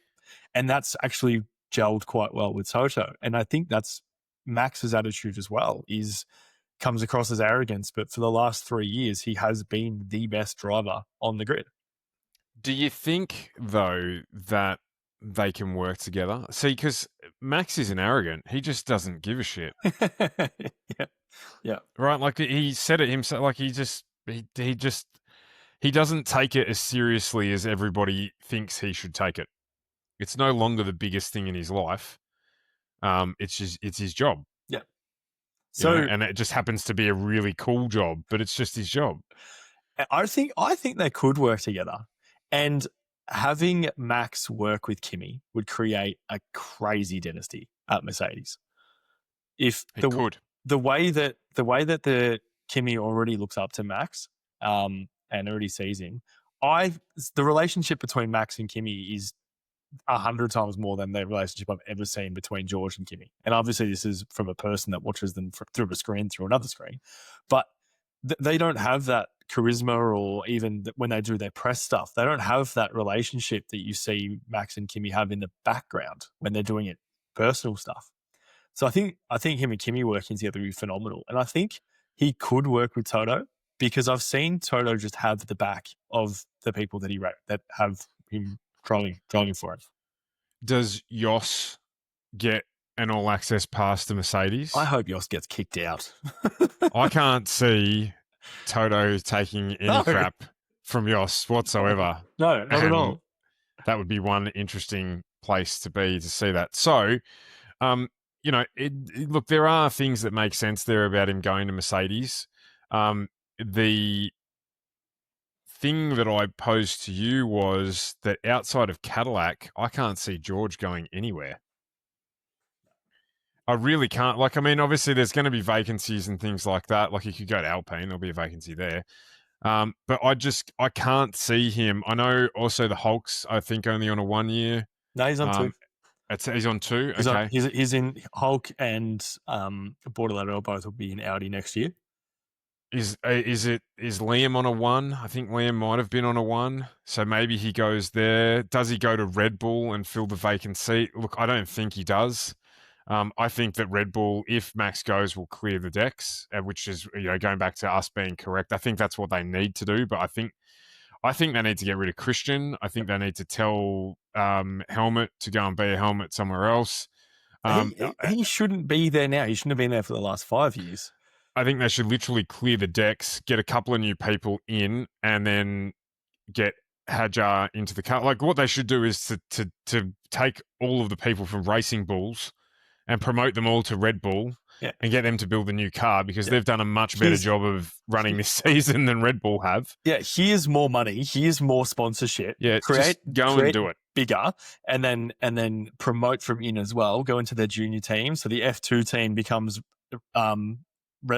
and that's actually gelled quite well with Toto. And I think that's Max's attitude as well, comes across as arrogance, but for the last 3 years, he has been the best driver on the grid. Do you think, though, that they can work together? See, because Max isn't arrogant. He just doesn't give a shit. Yeah. Right? Like he said it himself. Like he doesn't take it as seriously as everybody thinks he should take it. It's no longer the biggest thing in his life. It's his job. Yeah. So, and it just happens to be a really cool job, but it's just his job. I think they could work together. And having Max work with Kimi would create a crazy dynasty at Mercedes. If the way that the Kimi already looks up to Max, and already sees him, the relationship between Max and Kimi is 100 times more than the relationship I've ever seen between George and Kimi. And obviously, this is from a person that watches them through a screen, through another screen, but they don't have that charisma, or even when they do their press stuff, they don't have that relationship that you see Max and Kimi have in the background when they're doing it personal stuff. So I think him and Kimi working together would be phenomenal. And I think he could work with Toto because I've seen Toto just have the back of the people that that have him driving for it. Does Jos get an all-access pass to Mercedes? I hope Jos gets kicked out. I can't see Toto taking any crap from Jos whatsoever. No, not at all. That would be one interesting place to be to see that. So, look, there are things that make sense there about him going to Mercedes. The thing that I posed to you was that outside of Cadillac, I can't see George going anywhere. I really can't. Like, I mean, obviously there's going to be vacancies and things like that. Like, he could go to Alpine, there'll be a vacancy there. But I can't see him. I know also the Hulk's, I think, only on a 1 year. No, he's on 2. He's on 2. Okay. He's in Hulk and Bortoleto both will be in Audi next year. Is Liam on a 1? I think Liam might have been on a 1. So maybe he goes there. Does he go to Red Bull and fill the vacant seat? Look, I don't think he does. I think that Red Bull, if Max goes, will clear the decks, which is, going back to us being correct. I think that's what they need to do. But I think they need to get rid of Christian. I think they need to tell Helmut to go and be a Helmut somewhere else. He shouldn't be there now. He shouldn't have been there for the last 5 years. I think they should literally clear the decks, get a couple of new people in, and then get Hadjar into the car. Like, what they should do is to take all of the people from Racing Bulls and promote them all to Red Bull and get them to build a new car, because they've done a much better job of running this season than Red Bull have. Yeah, here's more money. Here's more sponsorship. Yeah, just go and do it. Bigger, and then promote from in as well. Go into their junior team. So the F2 team becomes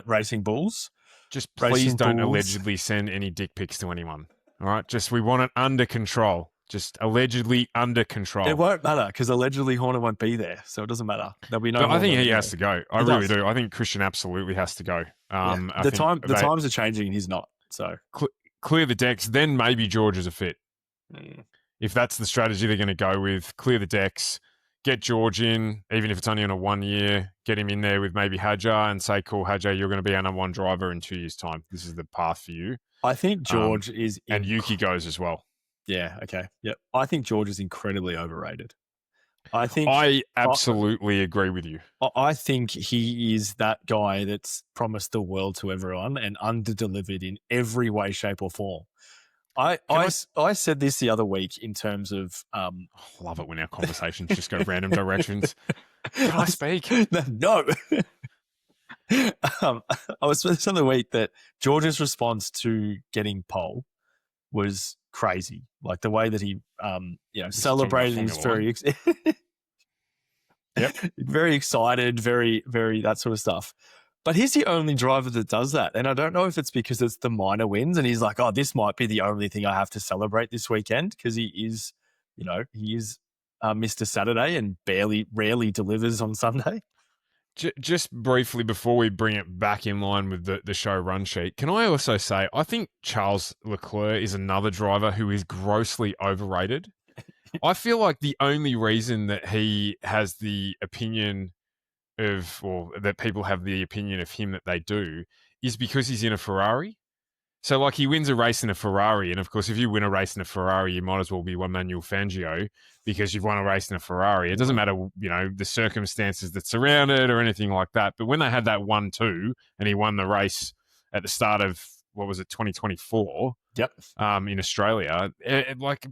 Racing Bulls. Just please don't allegedly send any dick pics to anyone. All right? We want it under control. Just allegedly under control. It won't matter because allegedly Horner won't be there, so it doesn't matter. There'll be no. But I think he has to go. I really do. I think Christian absolutely has to go. The times are changing, and he's not. So clear the decks, then maybe George is a fit. If that's the strategy they're going to go with, clear the decks, get George in, even if it's only on a 1 year, get him in there with maybe Hadjar and say, cool, Hadjar, you're going to be our number 1 driver in 2 years' time. This is the path for you. I think George is... And Yuki goes as well. Yeah, okay. Yep. I think George is incredibly overrated. I absolutely agree with you. I think he is that guy that's promised the world to everyone and under-delivered in every way, shape or form. I said this the other week in terms of... I love it when our conversations just go random directions. Can I speak? No. I was saying this the other week that George's response to getting pole was crazy. Like the way that he celebrated, he's very very excited, very, very that sort of stuff. But he's the only driver that does that. And I don't know if it's because it's the minor wins and he's like, oh, this might be the only thing I have to celebrate this weekend, because he is Mr. Saturday and rarely delivers on Sunday. Just briefly before we bring it back in line with the show run sheet, can I also say I think Charles Leclerc is another driver who is grossly overrated. I feel like the only reason that he has the opinion of, or that people have the opinion of him that they do, is because he's in a Ferrari. So, like, he wins a race in a Ferrari, and of course, if you win a race in a Ferrari, you might as well be Juan Manuel Fangio because you've won a race in a Ferrari. It doesn't matter, the circumstances that surround it or anything like that. But when they had that 1-2 and he won the race at the start of, 2024? Yep. In Australia,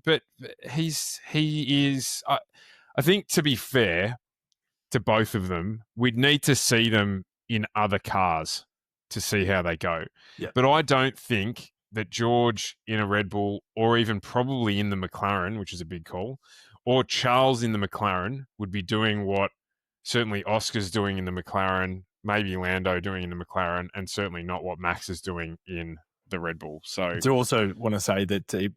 but he is. I think, to be fair to both of them, we'd need to see them in other cars to see how they go. Yep. But I don't think that George in a Red Bull, or even probably in the McLaren, which is a big call, or Charles in the McLaren would be doing what certainly Oscar's doing in the McLaren, maybe Lando doing in the McLaren, and certainly not what Max is doing in the Red Bull. So I do also want to say that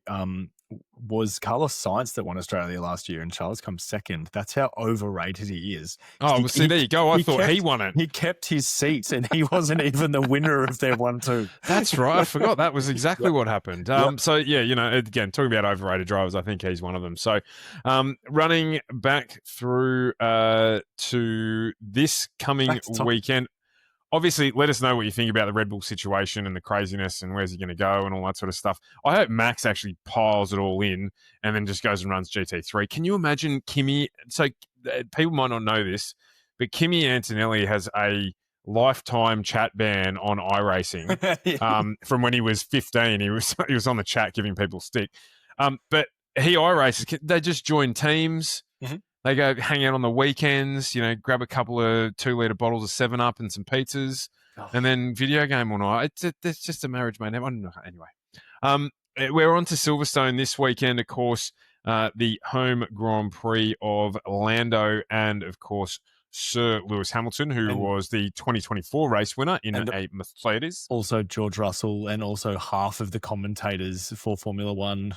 was Carlos Sainz that won Australia last year and Charles comes second. That's how overrated he is. Oh, there you go. I thought he won it. He kept his seats and he wasn't even the winner of their 1-2. That's right. I forgot that was exactly what happened. So, yeah, again, talking about overrated drivers, I think he's one of them. So, running back through to this coming weekend, obviously, let us know what you think about the Red Bull situation and the craziness and where's he going to go and all that sort of stuff. I hope Max actually piles it all in and then just goes and runs GT3. Can you imagine Kimi? So people might not know this, but Kimi Antonelli has a lifetime chat ban on iRacing from when he was 15. He was on the chat giving people stick. But he iRaces. They just join teams. Mm-hmm. They go hang out on the weekends, grab a couple of 2-litre bottles of 7-Up and some pizzas, and then video game all night. It's just a marriage made. Anyway, we're on to Silverstone this weekend, of course, the home Grand Prix of Lando and, of course, Sir Lewis Hamilton, who was the 2024 race winner in a Mercedes. Also George Russell and also half of the commentators for Formula One.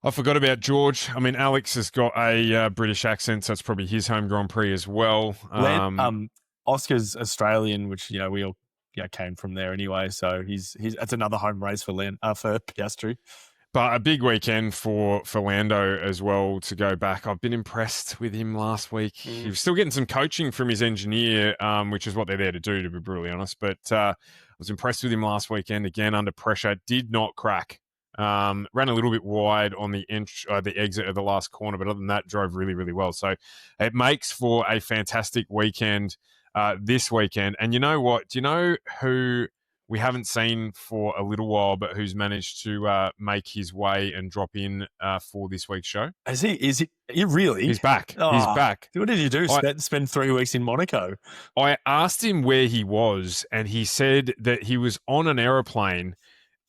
I forgot about George. I mean, Alex has got a British accent, so it's probably his home Grand Prix as well. Oscar's Australian, which we all came from there anyway. So he's that's another home race for Piastri. But a big weekend for Lando as well to go back. I've been impressed with him last week. He was still getting some coaching from his engineer, which is what they're there to do, to be brutally honest. But I was impressed with him last weekend. Again, under pressure, did not crack. Ran a little bit wide on the exit of the last corner, but other than that, drove really, really well. So it makes for a fantastic weekend this weekend. And you know what? Do you know who we haven't seen for a little while, but who's managed to make his way and drop in for this week's show? Is he really? He's back. He's back. What did you do? Spend 3 weeks in Monaco? I asked him where he was, and he said that he was on an aeroplane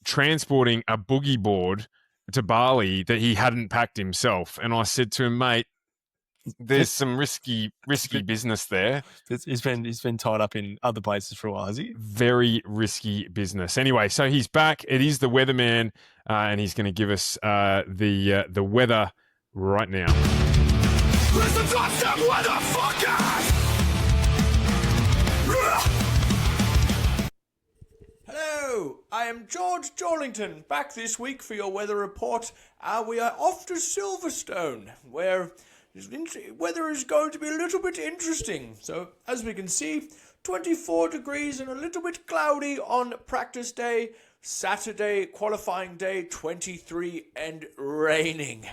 transporting a boogie board to Bali that he hadn't packed himself. And I said to him, mate, there's some risky business there. He's been tied up in other places for a while, has he? Very risky business. Anyway, so he's back. It is the weatherman, and he's going to give us the weather right now. Listen to some motherfuckers! Hello, I am George Jorlington, back this week for your weather report. We are off to Silverstone, where weather is going to be a little bit interesting. So, as we can see, 24 degrees and a little bit cloudy on practice day. Saturday, qualifying day, 23 and raining.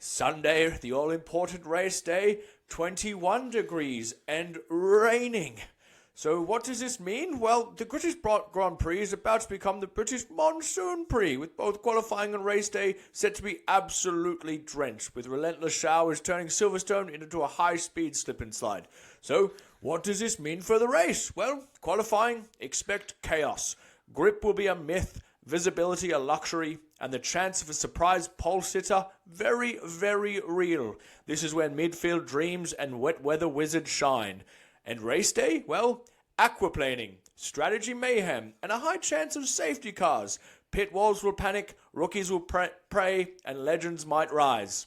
Sunday, the all-important race day, 21 degrees and raining. So what does this mean? Well, the British Grand Prix is about to become the British Monsoon Prix, with both qualifying and race day set to be absolutely drenched, with relentless showers turning Silverstone into a high-speed slip and slide. So, what does this mean for the race? Well, qualifying, expect chaos. Grip will be a myth, visibility a luxury, and the chance of a surprise pole sitter very, very real. This is when midfield dreams and wet weather wizards shine. And race day? Well, aquaplaning, strategy mayhem, and a high chance of safety cars. Pit walls will panic, rookies will pray, and legends might rise.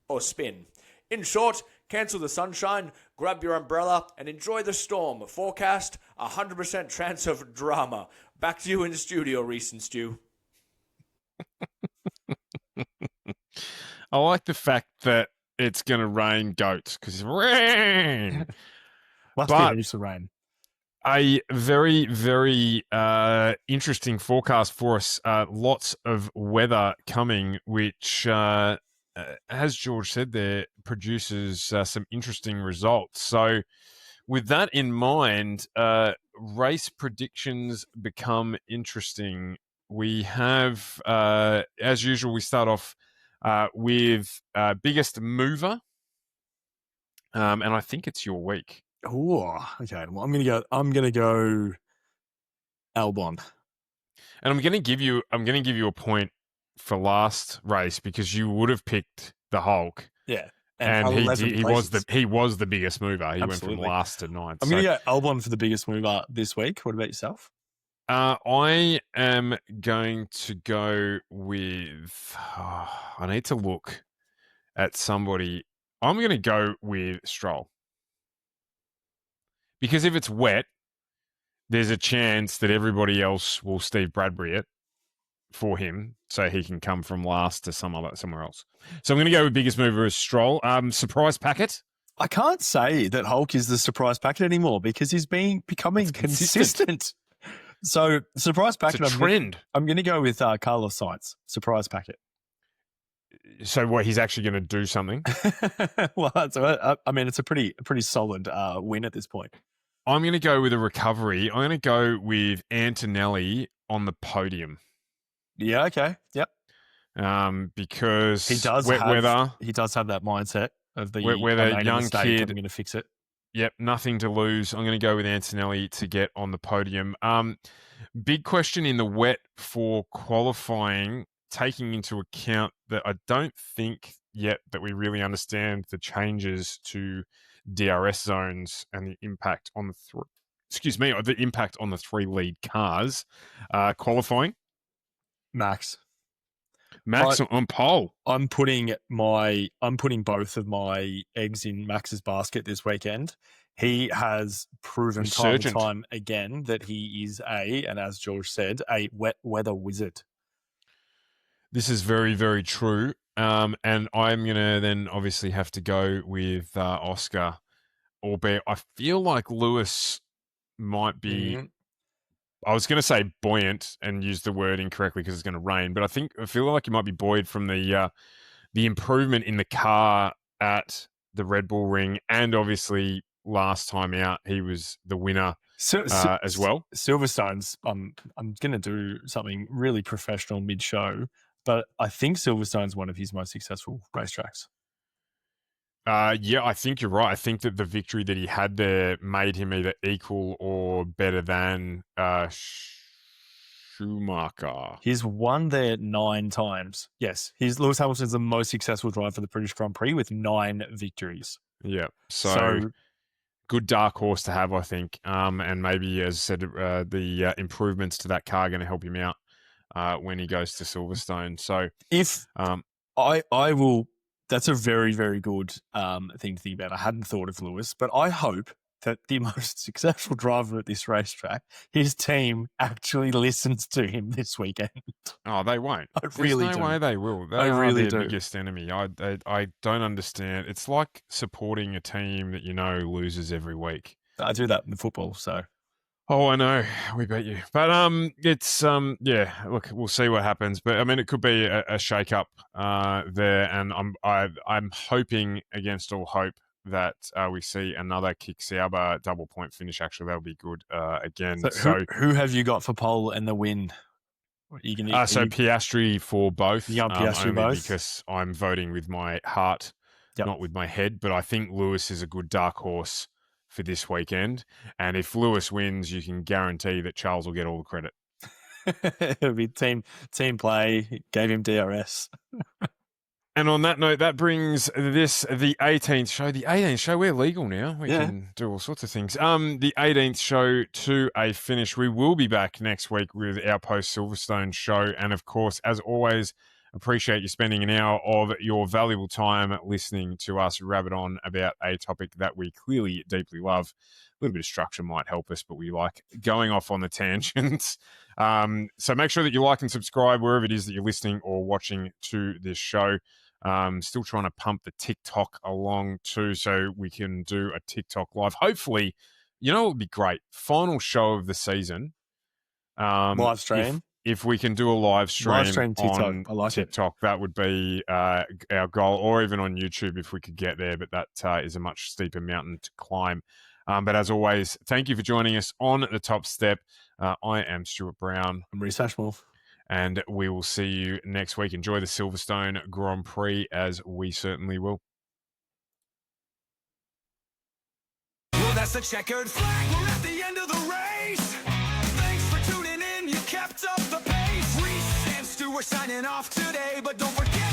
Or spin. In short, cancel the sunshine, grab your umbrella, and enjoy the storm. Forecast, 100% chance of drama. Back to you in the studio, Rhys and Stu. I like the fact that it's going to rain goats, because it's rain. Must be used to rain. A very, very interesting forecast for us. Lots of weather coming, which, as George said there, produces some interesting results. So with that in mind, race predictions become interesting. We have, as usual, we start off with biggest mover. And I think it's your week. Oh, okay. Well, I'm gonna go Albon. And I'm gonna give you a point for last race because you would have picked the Hulk. Yeah. And he was the biggest mover. He Absolutely. Went from last to ninth. I'm gonna go Albon for the biggest mover this week. What about yourself? I am going to go with I need to look at somebody. I'm gonna go with Stroll. Because if it's wet, there's a chance that everybody else will Steve Bradbury it for him so he can come from last to somewhere else. So I'm going to go with biggest mover as Stroll. Surprise packet? I can't say that Hulk is the surprise packet anymore because he's becoming consistent. So surprise packet. It's a trend. I'm going to go with Carlos Sainz. Surprise packet. So what? He's actually going to do something? Well, it's a pretty solid win at this point. I'm going to go with a recovery. I'm going to go with Antonelli on the podium. Yeah. Okay. Yep. Because he does weather. He does have that mindset of the young kid. I'm going to fix it. Yep, nothing to lose. I'm going to go with Antonelli to get on the podium. Big question in the wet for qualifying, taking into account that I don't think yet that we really understand the changes to DRS zones and the impact on the impact on the 3 lead cars. Qualifying, Max on pole. I'm putting both of my eggs in Max's basket this weekend. He has proven time and time again that he is and as George said, a wet weather wizard. This is very, very true. And I'm going to then obviously have to go with Oscar, albeit I feel like Lewis might be, I was going to say buoyant and use the word incorrectly because it's going to rain, but I feel like he might be buoyed from the improvement in the car at the Red Bull Ring, and obviously last time out he was the winner as well. Silverstone's, I'm going to do something really professional mid-show, but I think Silverstone's one of his most successful racetracks. Yeah, I think you're right. I think that the victory that he had there made him either equal or better than Schumacher. He's won there 9 times. Yes, Lewis Hamilton's the most successful driver for the British Grand Prix with 9 victories. Yeah, so good dark horse to have, I think. And maybe, as I said, the improvements to that car are going to help him out when he goes to Silverstone. So if I will. That's a very, very good thing to think about. I hadn't thought of Lewis, but I hope that the most successful driver at this racetrack, his team actually listens to him this weekend. Oh, they won't. There's no way they will. They are their biggest enemy. I don't understand. It's like supporting a team that loses every week. I do that in football, so. Oh, I know. We beat you. But it's look, we'll see what happens. But I mean, it could be a shake-up there, and I'm hoping against all hope that we see another Kick Sauber double point finish. Actually, that'll be good again. So who have you got for pole and the win? Piastri for both. Piastri both, because I'm voting with my heart, not with my head. But I think Lewis is a good dark horse for this weekend, and if Lewis wins, you can guarantee that Charles will get all the credit. It'll be team play. Gave him DRS. And on that note, that brings the 18th show. The 18th show, we're legal now. We can do all sorts of things. The 18th show to a finish. We will be back next week with our post Silverstone show, and of course, as always, appreciate you spending an hour of your valuable time listening to us rabbit on about a topic that we clearly deeply love. A little bit of structure might help us, but we like going off on the tangents. So make sure that you like and subscribe wherever it is that you're listening or watching to this show. Still trying to pump the TikTok along too, so we can do a TikTok live. Hopefully, it would be great. Final show of the season. Live stream. If we can do a live stream TikTok. on I like TikTok, that would be our goal, or even on YouTube if we could get there, but that is a much steeper mountain to climb. But as always, thank you for joining us on The Top Step. I am Stuart Brown. I'm Rhys Ashmore. And we will see you next week. Enjoy the Silverstone Grand Prix, as we certainly will. Well, that's the checkered flag. We're at the end of the race. Thanks for tuning in. You kept up the pace. Rhys and Stu are signing off today, but don't forget